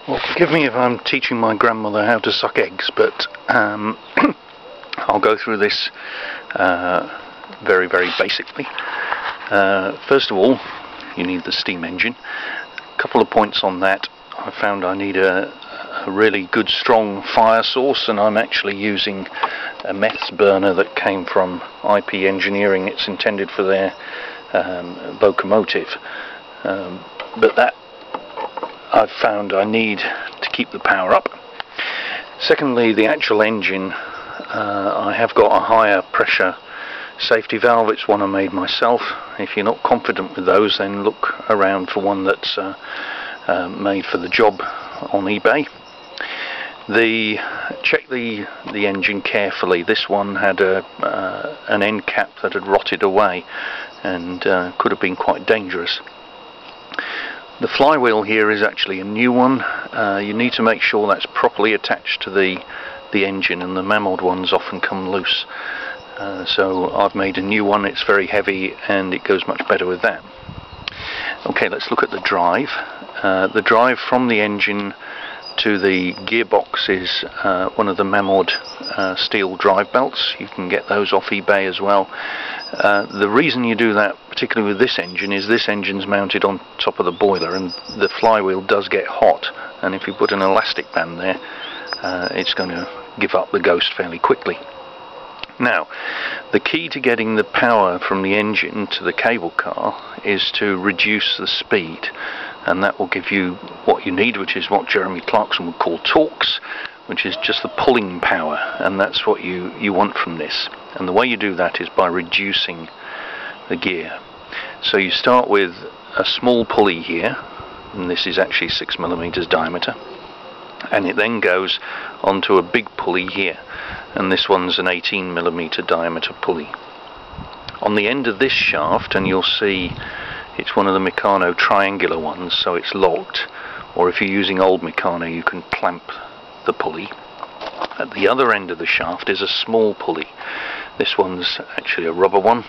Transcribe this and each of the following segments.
Well, forgive me if I'm teaching my grandmother how to suck eggs, but I'll go through this very basically. First of all, you need the steam engine. A couple of points on that. I found I need a really good strong fire source, and I'm actually using a meths burner that came from IP Engineering. It's intended for their locomotive, but that I've found I need to keep the power up. Secondly, the actual engine, I have got a higher pressure safety valve. It's one I made myself. If you're not confident with those, then look around for one that's made for the job on eBay. Check the engine carefully. This one had an end cap that had rotted away and could have been quite dangerous. The flywheel here is actually a new one. You need to make sure that's properly attached to the engine, and the mammoth ones often come loose. So I've made a new one. It's very heavy and it goes much better with that. Okay, let's look at the drive. The drive from the engine to the gearbox is one of the mammoth steel drive belts. You can get those off eBay as well. The reason you do that, particularly with this engine, is this engine's mounted on top of the boiler, and the flywheel does get hot, and if you put an elastic band there, it's going to give up the ghost fairly quickly. Now, the key to getting the power from the engine to the cable car is to reduce the speed, and that will give you what you need, which is what Jeremy Clarkson would call torques, which is just the pulling power, and that's what you want from this. And the way you do that is by reducing the gear. So you start with a small pulley here, and this is actually 6mm diameter, and it then goes onto a big pulley here, and this one's an 18mm diameter pulley. On the end of this shaft, and you'll see it's one of the Meccano triangular ones, so it's locked, or if you're using old Meccano you can clamp the pulley. At the other end of the shaft is a small pulley. This one's actually a rubber one,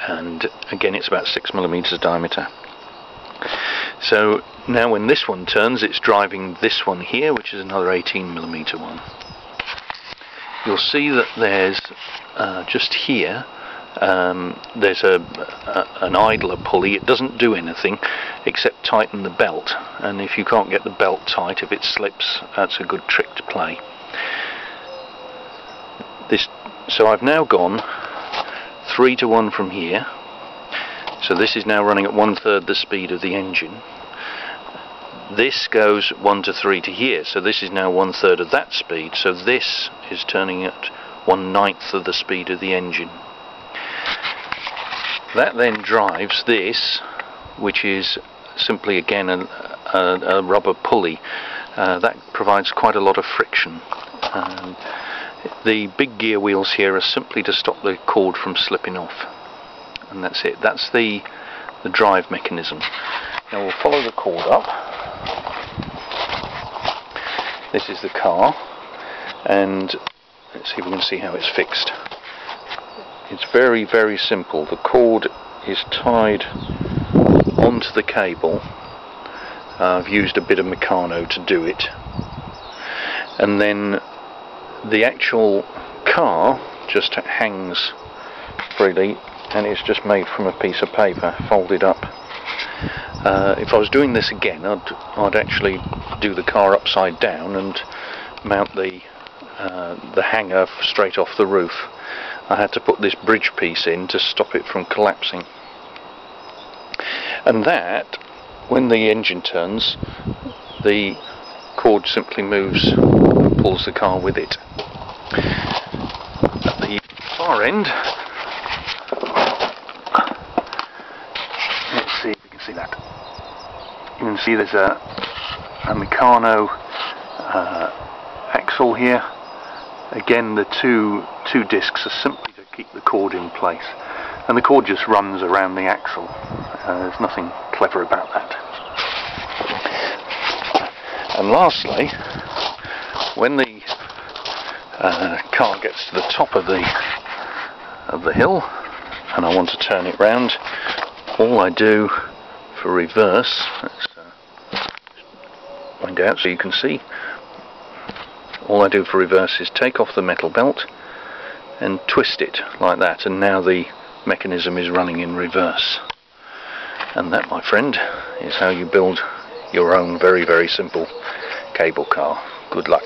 and again it's about 6mm diameter. So now when this one turns, it's driving this one here, which is another 18mm one. You'll see that there's just here there's an idler pulley. It doesn't do anything except tighten the belt, and if you can't get the belt tight, if it slips, that's a good trick to play. So I've now gone 3-to-1 from here, so this is now running at 1/3 the speed of the engine. This goes 1-to-3 to here, so this is now 1/3 of that speed, so this is turning at 1/9 of the speed of the engine. That then drives this, which is simply again a rubber pulley. That provides quite a lot of friction. The big gear wheels here are simply to stop the cord from slipping off, and that's it. That's the drive mechanism. Now we'll follow the cord up. This is the car, and let's see if we can see how it's fixed. It's very simple. The cord is tied onto the cable. I've used a bit of Meccano to do it, and then the actual car just hangs freely, and it's just made from a piece of paper folded up. If I was doing this again, I'd actually do the car upside down and mount the hanger straight off the roof. I had to put this bridge piece in to stop it from collapsing. And that, when the engine turns, the cord simply moves and pulls the car with it. At the far end, let's see if you can see that. You can see there's a Meccano axle here. Again, the two discs are simply to keep the cord in place, and the cord just runs around the axle. There's nothing clever about that. And lastly, when the car gets to the top of the hill and I want to turn it round, all I do for reverse, let's wind out so you can see. All I do for reverse is take off the metal belt and twist it like that, and now the mechanism is running in reverse. And that, my friend, is how you build your own very, very simple cable car. Good luck.